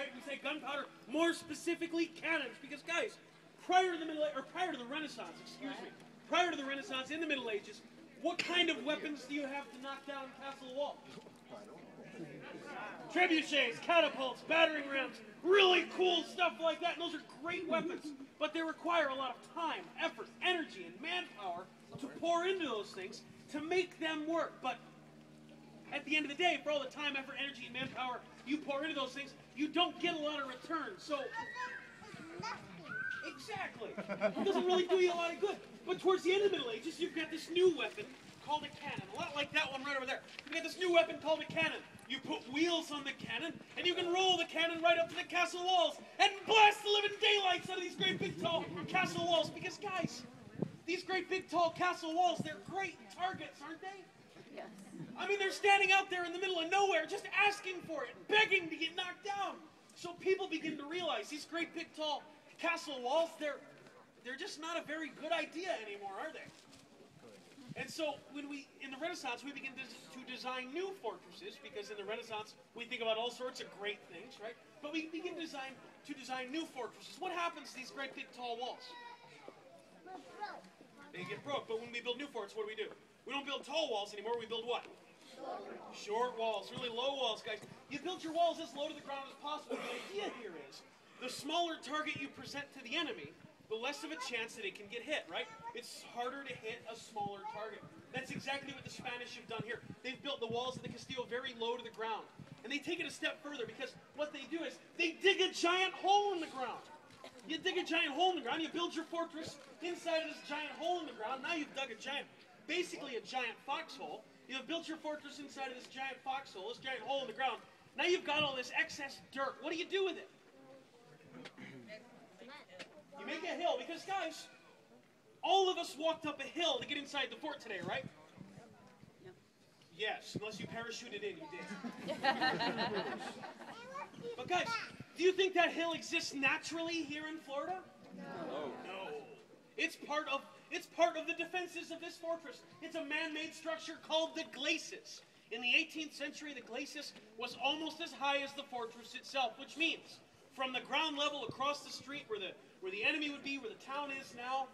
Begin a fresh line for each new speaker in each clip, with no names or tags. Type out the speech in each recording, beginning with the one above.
right? We say gunpowder, more specifically cannons, because guys, prior to the Renaissance, prior to the Renaissance in the Middle Ages, what kind of weapons do you have to knock down castle walls? Trebuchets, catapults, battering rams, really cool stuff like that. And those are great weapons, but they require a lot of time, effort, energy, and manpower to pour into those things to make them work. But at the end of the day, for all the time, effort, energy, and manpower you pour into those things, you don't get a lot of return. So, exactly. It doesn't really do you a lot of good. But towards the end of the Middle Ages, you've got this new weapon called a cannon. A lot like that one right over there. You've got this new weapon called a cannon. You put wheels on the cannon, and you can roll the cannon right up to the castle walls and blast the living daylights out of these great big tall castle walls. Because guys, these great big tall castle walls, they're great targets, aren't they?
Yes.
I mean, they're standing out there in the middle of nowhere just asking for it, begging to get knocked down. So people begin to realize these great big tall castle walls, they're just not a very good idea anymore, are they? And so when in the Renaissance, we begin to design new fortresses, because in the Renaissance, we think about all sorts of great things, right? But we begin to design new fortresses. What happens to these great big tall walls? They get broke. But when we build new forts, what do? We don't build tall walls anymore. We build what? Short walls, really low walls, guys. You build your walls as low to the ground as possible. The idea here is the smaller target you present to the enemy, the less of a chance that it can get hit, right? It's harder to hit a smaller target. That's exactly what the Spanish have done here. They've built the walls of the Castillo very low to the ground. And they take it a step further, because what they do is they dig a giant hole in the ground. You dig a giant hole in the ground, you build your fortress inside of this giant hole in the ground. Now you've dug basically a giant foxhole. You've built your fortress inside of this giant foxhole, this giant hole in the ground. Now you've got all this excess dirt. What do you do with it? You make a hill, because guys, all of us walked up a hill to get inside the fort today, right?
No.
Yes, unless you parachuted in, you did. But guys, do you think that hill exists naturally here in Florida?
No.
No. It's part of the defenses of this fortress. It's a man-made structure called the glacis. In the 18th century, the glacis was almost as high as the fortress itself, which means from the ground level across the street where the enemy would be, where the town is now,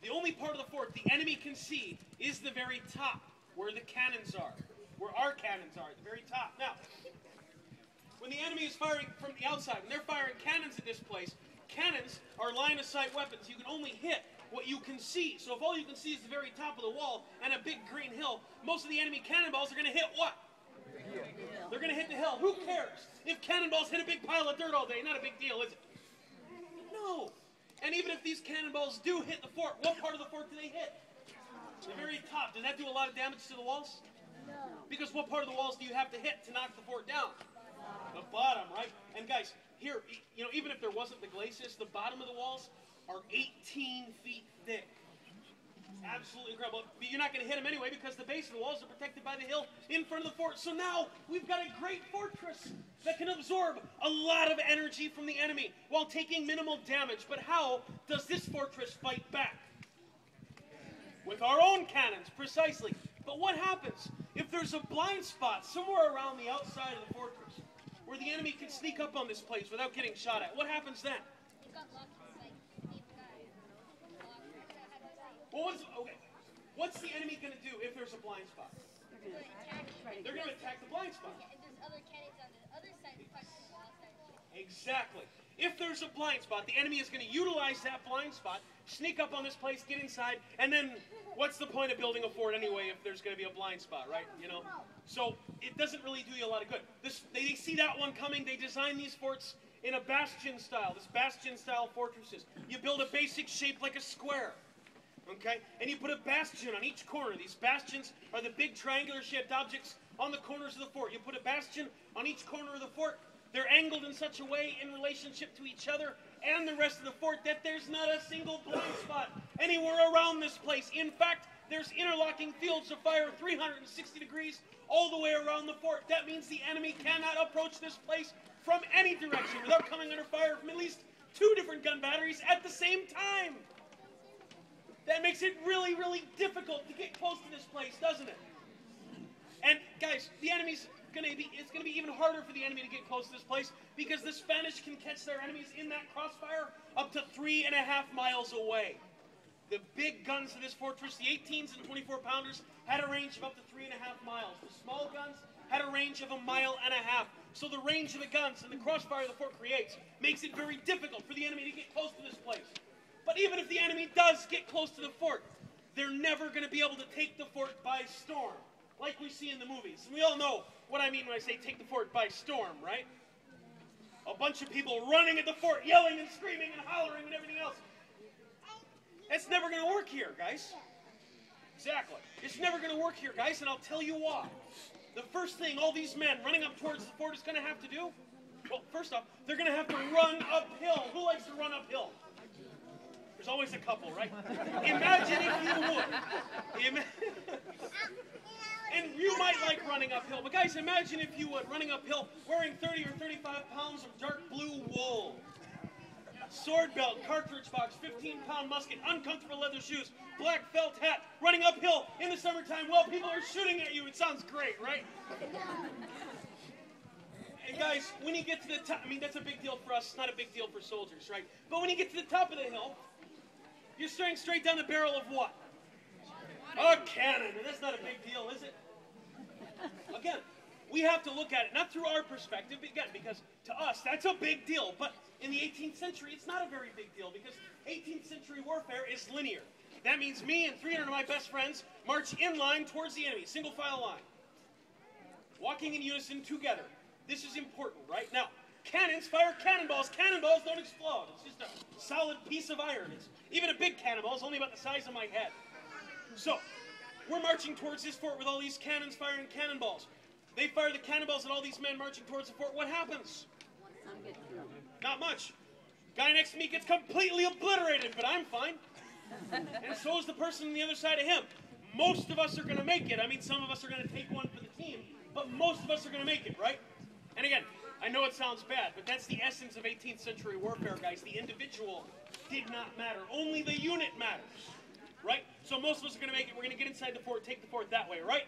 the only part of the fort the enemy can see is the very top, where the cannons are, where our cannons are, at the very top. Now, when the enemy is firing from the outside, when they're firing cannons at this place, cannons are line-of-sight weapons. You can only hit what you can see. So if all you can see is the very top of the wall and a big green hill, most of the enemy cannonballs are going to hit what? They're going to hit the hill. Who cares? If cannonballs hit a big pile of dirt all day, not a big deal, is it? No. And even if these cannonballs do hit the fort, what part of the fort do they hit? The very top. Does that do a lot of damage to the walls?
No.
Because what part of the walls do you have to hit to knock the fort down? The bottom, right? And guys, here, even if there wasn't the glacis, the bottom of the walls are 18 feet thick. Absolutely incredible. But you're not going to hit them anyway, because the base of the walls are protected by the hill in front of the fort. So now we've got a great fortress that can absorb a lot of energy from the enemy while taking minimal damage. But how does this fortress fight back? With our own cannons, precisely. But what happens if there's a blind spot somewhere around the outside of the fortress where the enemy can sneak up on this place without getting shot at? What happens then? Well, what's the enemy going to do if there's a blind spot? They're going to attack the blind spot.
There's other cannons on the other side fighting the wall.
Exactly. If there's a blind spot, the enemy is going to utilize that blind spot, sneak up on this place, get inside, and then what's the point of building a fort anyway if there's going to be a blind spot, right? So it doesn't really do you a lot of good. They see that one coming. They design these forts in a bastion style, this bastion style fortresses. You build a basic shape like a square. Okay? And you put a bastion on each corner. These bastions are the big triangular shaped objects on the corners of the fort. You put a bastion on each corner of the fort. They're angled in such a way in relationship to each other and the rest of the fort that there's not a single blind spot anywhere around this place. In fact, there's interlocking fields of fire 360 degrees all the way around the fort. That means the enemy cannot approach this place from any direction without coming under fire from at least 2 different gun batteries at the same time. That makes it really, really difficult to get close to this place, doesn't it? And guys, the enemy's it's gonna be even harder for the enemy to get close to this place because the Spanish can catch their enemies in that crossfire up to 3.5 miles away. The big guns of this fortress, the 18s and 24-pounders, had a range of up to 3.5 miles. The small guns had a range of 1.5 miles. So the range of the guns and the crossfire the fort creates makes it very difficult for the enemy to get close to this place. But even if the enemy does get close to the fort, they're never going to be able to take the fort by storm, like we see in the movies. And we all know what I mean when I say take the fort by storm, right? A bunch of people running at the fort, yelling and screaming and hollering and everything else. That's never going to work here, guys. Exactly. It's never going to work here, guys, and I'll tell you why. The first thing all these men running up towards the fort is going to have to do, well, first off, they're going to have to run uphill. Who likes to run uphill? There's always a couple, right? Imagine if you would. And you might like running uphill, but guys, imagine if you would, running uphill, wearing 30 or 35 pounds of dark blue wool. Sword belt, cartridge box, 15-pound musket, uncomfortable leather shoes, black felt hat, running uphill in the summertime while people are shooting at you. It sounds great, right? And guys, when you get to the top, I mean, that's a big deal for us. It's not a big deal for soldiers, right? But when you get to the top of the hill, you're staring straight down the barrel of what? A cannon. And that's not a big deal, is it? Again, we have to look at it, not through our perspective, again, because to us, that's a big deal. But in the 18th century, it's not a very big deal because 18th century warfare is linear. That means me and 300 of my best friends march in line towards the enemy, single file line. Walking in unison together. This is important, right? Now, cannons fire cannonballs. Cannonballs don't explode. It's just a solid piece of iron. Even a big cannonball is only about the size of my head. So, we're marching towards this fort with all these cannons firing cannonballs. They fire the cannonballs at all these men marching towards the fort. What happens? Not much. Guy next to me gets completely obliterated, but I'm fine. And so is the person on the other side of him. Most of us are going to make it. I mean, some of us are going to take one for the team, but most of us are going to make it, right? And again, I know it sounds bad, but that's the essence of 18th century warfare, guys. The individual did not matter. Only the unit matters, right? So most of us are going to make it. We're going to get inside the fort, take the fort that way, right?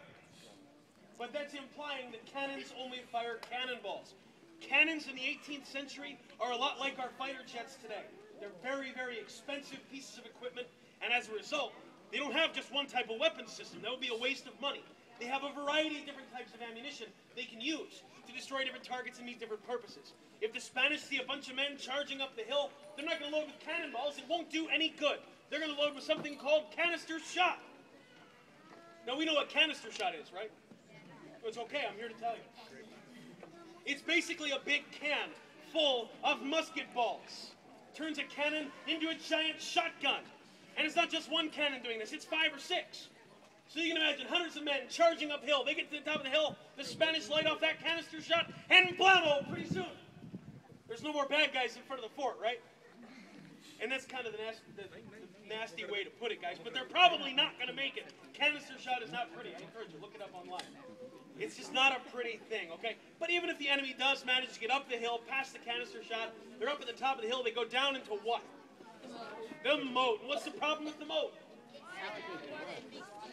But that's implying that cannons only fire cannonballs. Cannons in the 18th century are a lot like our fighter jets today. They're very, very expensive pieces of equipment, and as a result, they don't have just one type of weapon system. That would be a waste of money. They have a variety of different types of ammunition they can use to destroy different targets and meet different purposes. If the Spanish see a bunch of men charging up the hill, they're not going to load with cannonballs. It won't do any good. They're going to load with something called canister shot. Now, we know what canister shot is, right? It's okay, I'm here to tell you. It's basically a big can full of musket balls. Turns a cannon into a giant shotgun. And it's not just one cannon doing this, it's 5 or 6. So you can imagine hundreds of men charging uphill. They get to the top of the hill, the Spanish light off that canister shot, and blammo, pretty soon. There's no more bad guys in front of the fort, right? And that's kind of the nasty way to put it, guys. But they're probably not going to make it. Canister shot is not pretty. I encourage you, look it up online. It's just not a pretty thing, okay? But even if the enemy does manage to get up the hill, past the canister shot, they're up at the top of the hill, they go down into what? The moat. What's the problem with the moat?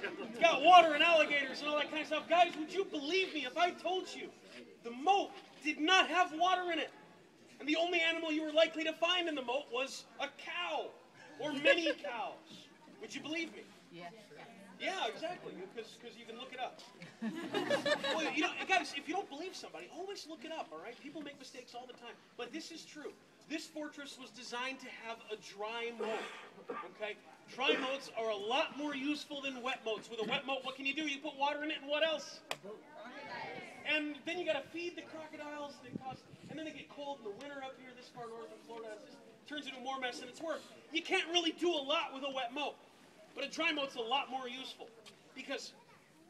It's got water and alligators and all that kind of stuff. Guys, would you believe me if I told you the moat did not have water in it? And the only animal you were likely to find in the moat was a cow or many cows. Would you believe me?
Yeah.
Yeah, exactly, because you can look it up. Well, you know, guys, if you don't believe somebody, always look it up, all right? People make mistakes all the time. But this is true. This fortress was designed to have a dry moat, okay? Dry moats are a lot more useful than wet moats. With a wet moat, what can you do? You put water in it, and what else? And then you got to feed the crocodiles. And then they get cold in the winter up here this far north in Florida. It just turns into more mess than it's worth. You can't really do a lot with a wet moat. But a dry moat's a lot more useful. Because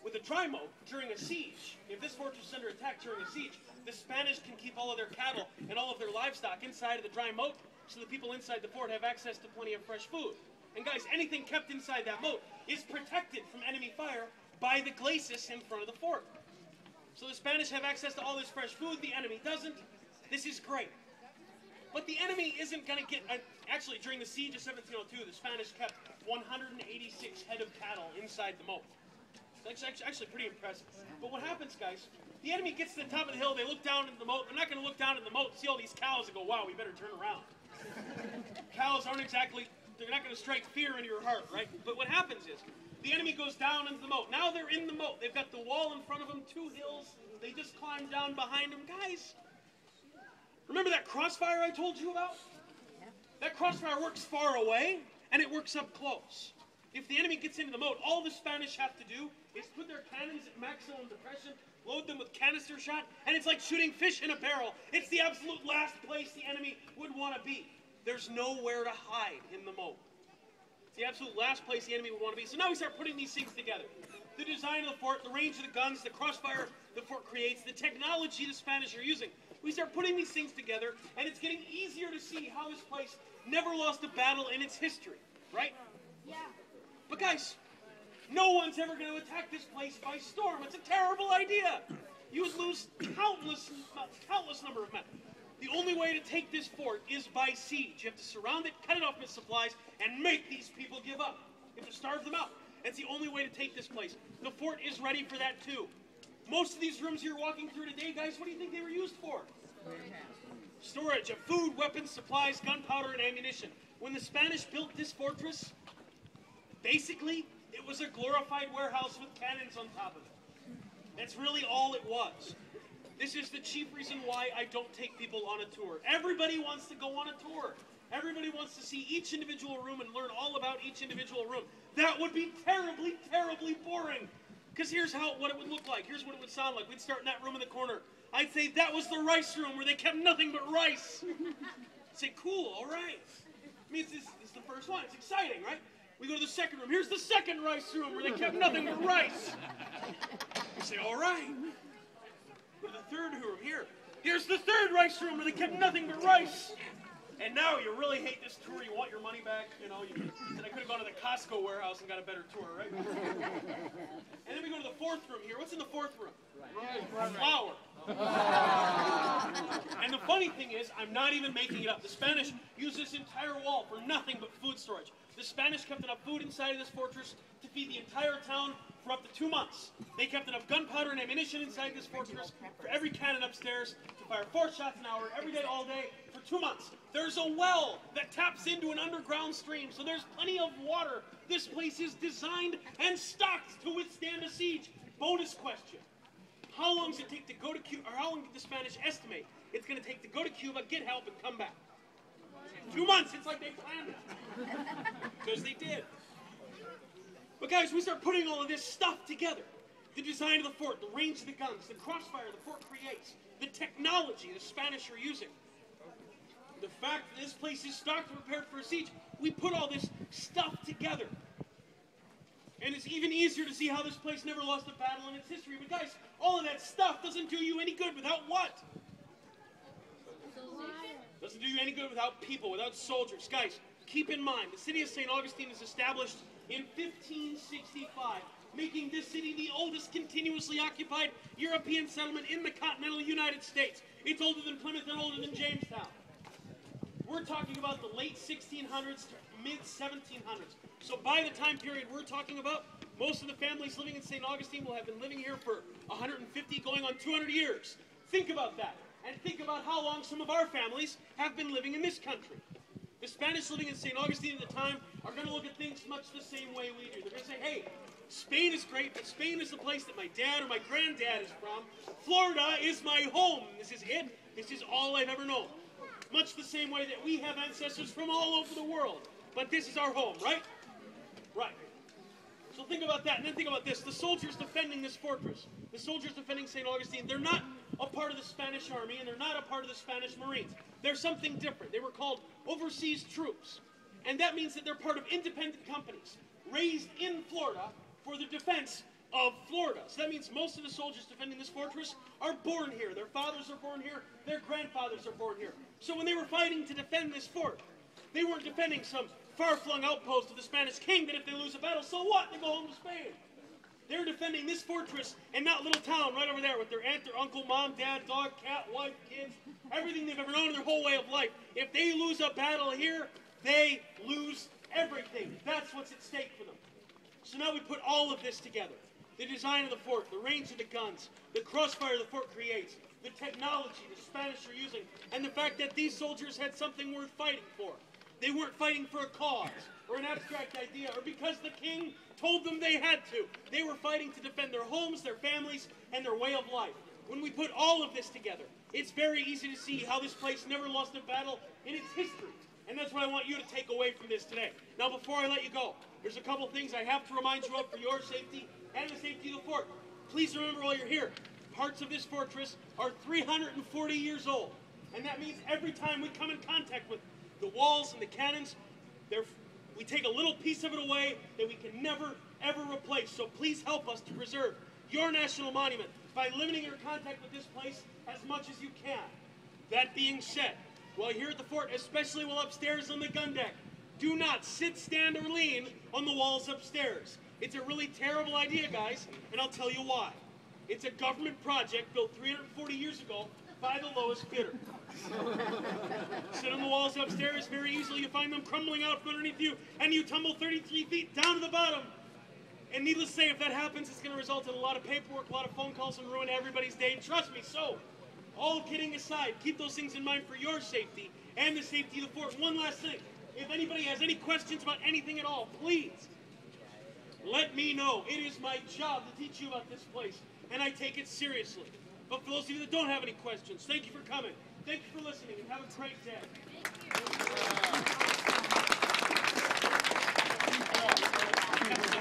with a dry moat, during a siege, if this fortress is under attack during a siege, the Spanish can keep all of their cattle and all of their livestock inside of the dry moat so the people inside the fort have access to plenty of fresh food. And guys, anything kept inside that moat is protected from enemy fire by the glacis in front of the fort. So the Spanish have access to all this fresh food, the enemy doesn't. This is great. But the enemy isn't going to get... Actually, during the siege of 1702, the Spanish kept 186 head of cattle inside the moat. That's actually pretty impressive. But what happens, guys, the enemy gets to the top of the hill, they look down into the moat. They're not going to look down at the moat and see all these cows and go, wow, we better turn around. Cows aren't exactly, they're not going to strike fear into your heart, right? But what happens is, the enemy goes down into the moat. Now they're in the moat. They've got the wall in front of them, 2 hills. They just climbed down behind them. Guys, remember that crossfire I told you about? That crossfire works far away, and it works up close. If the enemy gets into the moat, all the Spanish have to do is put their cannons at maximum depression, load them with canister shot, and it's like shooting fish in a barrel. It's the absolute last place the enemy would want to be. There's nowhere to hide in the moat. It's the absolute last place the enemy would want to be. So now we start putting these things together. The design of the fort, the range of the guns, the crossfire the fort creates, the technology the Spanish are using. We start putting these things together, and it's getting easier to see how this place never lost a battle in its history, right?
Yeah.
But guys, no one's ever going to attack this place by storm. It's a terrible idea. You would lose countless number of men. The only way to take this fort is by siege. You have to surround it, cut it off with supplies, and make these people give up. You have to starve them out. That's the only way to take this place. The fort is ready for that too. Most of these rooms you're walking through today, guys, what do you think they were used for? Storage of food, weapons, supplies, gunpowder, and ammunition. When the Spanish built this fortress, basically, it was a glorified warehouse with cannons on top of it. That's really all it was. This is the chief reason why I don't take people on a tour. Everybody wants to go on a tour. Everybody wants to see each individual room and learn all about each individual room. That would be terribly, terribly boring. Because here's what it would look like. Here's what it would sound like. We'd start in that room in the corner. I'd say that was the rice room where they kept nothing but rice. I'd say, cool, all right. I mean, this is the first one. It's exciting, right? We go to the second room. Here's the second rice room where they kept nothing but rice. We say, all right. Go to the third room. Here's the third rice room where they kept nothing but rice. And now you really hate this tour. You want your money back. You know, you said I could have gone to the Costco warehouse and got a better tour, right? And then we go to the fourth room here. What's in the fourth room? Flour. And the funny thing is, I'm not even making it up. The Spanish used this entire wall for nothing but food storage. The Spanish kept enough food inside of this fortress to feed the entire town for up to 2 months. They kept enough gunpowder and ammunition inside this fortress for every cannon upstairs to fire 4 shots an hour every day, all day, for 2 months. There's a well that taps into an underground stream, so there's plenty of water. This place is designed and stocked to withstand a siege. Bonus question. How long does it take to go to Cuba, or how long did the Spanish estimate it's going to take to go to Cuba, get help, and come back? 2 months. It's like they planned it. Because they did. But guys, we start putting all of this stuff together. The design of the fort, the range of the guns, the crossfire the fort creates, the technology the Spanish are using. The fact that this place is stocked and prepared for a siege, we put all this stuff together. And it's even easier to see how this place never lost a battle in its history. But guys, all of that stuff doesn't do you any good without what? Doesn't do you any good without people, without soldiers. Guys, keep in mind, the city of St. Augustine is established in 1565, making this city the oldest continuously occupied European settlement in the continental United States. It's older than Plymouth and older than Jamestown. We're talking about the late 1600s to mid-1700s. So by the time period we're talking about, most of the families living in St. Augustine will have been living here for 150, going on 200 years. Think about that. And think about how long some of our families have been living in this country. The Spanish living in St. Augustine at the time are going to look at things much the same way we do. They're going to say, hey, Spain is great, but Spain is the place that my dad or my granddad is from. Florida is my home. This is it. This is all I've ever known. Much the same way that we have ancestors from all over the world. But this is our home, right? Right. So think about that, and then think about this. The soldiers defending this fortress, the soldiers defending St. Augustine, they're not a part of the Spanish army, and they're not a part of the Spanish Marines. They're something different. They were called overseas troops. And that means that they're part of independent companies raised in Florida for the defense of Florida. So that means most of the soldiers defending this fortress are born here. Their fathers are born here. Their grandfathers are born here. So when they were fighting to defend this fort, they weren't defending some far-flung outpost of the Spanish king that if they lose a battle, so what? They go home to Spain. They're defending this fortress and not little town right over there with their aunt, their uncle, mom, dad, dog, cat, wife, kids, everything they've ever known in their whole way of life. If they lose a battle here, they lose everything. That's what's at stake for them. So now we put all of this together. The design of the fort, the range of the guns, the crossfire the fort creates, the technology the Spanish are using, and the fact that these soldiers had something worth fighting for. They weren't fighting for a cause or an abstract idea or because the king told them they had to. They were fighting to defend their homes, their families, and their way of life. When we put all of this together, it's very easy to see how this place never lost a battle in its history. And that's what I want you to take away from this today. Now, before I let you go, there's a couple things I have to remind you of for your safety and the safety of the fort. Please remember while you're here, parts of this fortress are 340 years old. And that means every time we come in contact with the walls and the cannons, we take a little piece of it away that we can never, ever replace. So please help us to preserve your national monument by limiting your contact with this place as much as you can. That being said, while here at the fort, especially while upstairs on the gun deck, do not sit, stand, or lean on the walls upstairs. It's a really terrible idea, guys, and I'll tell you why. It's a government project built 340 years ago by the lowest bidder. Sit on the walls upstairs, very easily you find them crumbling out from underneath you, and you tumble 33 feet down to the bottom. And needless to say, if that happens, it's going to result in a lot of paperwork, a lot of phone calls, and ruin everybody's day. Trust me. So, all kidding aside, keep those things in mind for your safety and the safety of the fort. One last thing. If anybody has any questions about anything at all, please let me know. It is my job to teach you about this place, and I take it seriously. But for those of you that don't have any questions, thank you for coming. Thank you for listening, and have a great day.
Thank you.